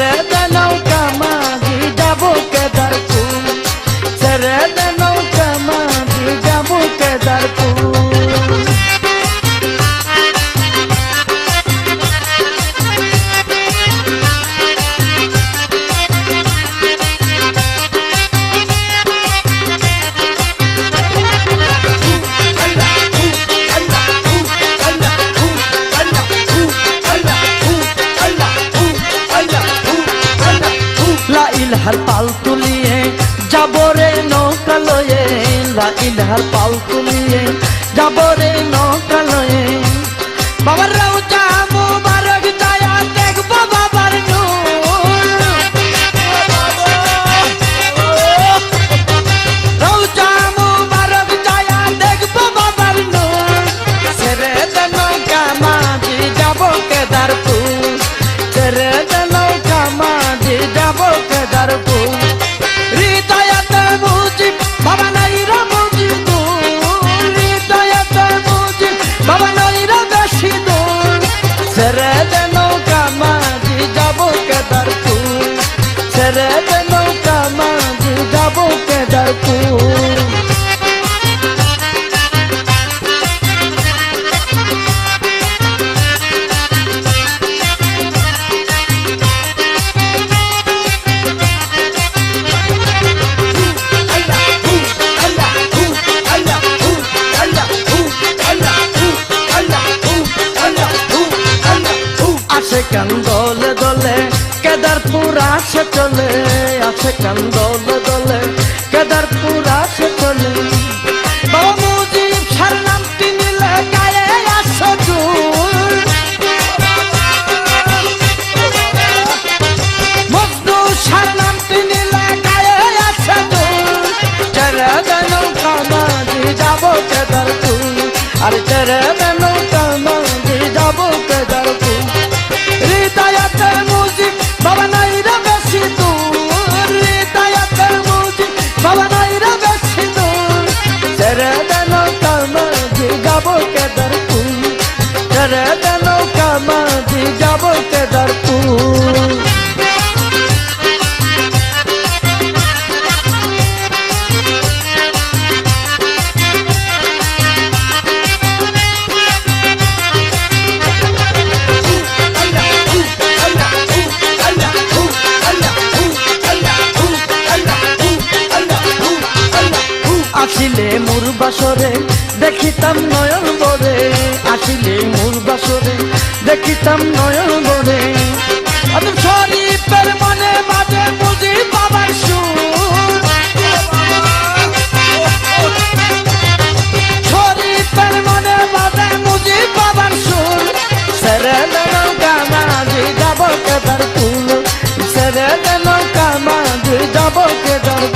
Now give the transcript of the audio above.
ছেড়ে দে নৌকা মাঝি যাবো কেদারপুর, ছেড়ে দে নৌকা মাঝি যাবো কেদারপুর। ইলহার পাল তুলিয়ে যাবো রে নৌকা লয়ে, ইলহার পাল তুলিয়ে যাবো রে নৌকা লয়ে। বাবার রওজা মুবারক যায়া দেখবো বাবার নূর, রওজা মুবারক যায়া দেখবো বাবার নূর। ছেড়ে দে নৌকা মাঝি যাবো কেদারপুর, ছেড়ে দে নৌকা মাঝি যাবো কেদারপুর। হৃদয়তে মুজিব বাবা নাই রে মুজিব দূর, হৃদয়তে মুজিব বাবা নাই রে বেশি দূর। ছেড়ে দে নৌকা মাঝি যাবো কেদারপুর, ছেড়ে দে নৌকা মাঝি যাবো কেদারপুর। কেন দলে দলে কেদারপুর আসে চলে, আছে কেন দলে দলে কেদারপুর আসে চলে। বাবা মুজিব সার নামটি নিলে গায়ে আসে জোর, মজনু সার নামটি নিলে গায়ে আসে জোর। ছেড়ে দে নৌকা মাঝি যাবো কেদারপুর, আর ছেড়ে দে নৌকা মাঝি যাবো কেদারপুর। হৃদয়তে মুজিব বাবা নাই রে বেশি দূর, হৃদয়তে মুজিব বাবা নাই রে বেশি দূর। ছেড়ে দে নৌকা মাঝি যাবো কেদারপুর, ছেড়ে দে নৌকা মাঝি যাবো কেদারপুর। আসিলে মোর বাসরে দেখিতাম নয়ন বরে, আসিলে মোর বাসরে দেখিতাম নয়ন বরে। শরীফের মনে বাজে মুজিব বাবার সুর, শরীফের মনে বাজে মুজিব বাবার সুর। ছেড়ে দে নৌকা মাঝি যাবো কেদারপুর, ছেড়ে দে নৌকা মাঝি যাবো কেদারপুর।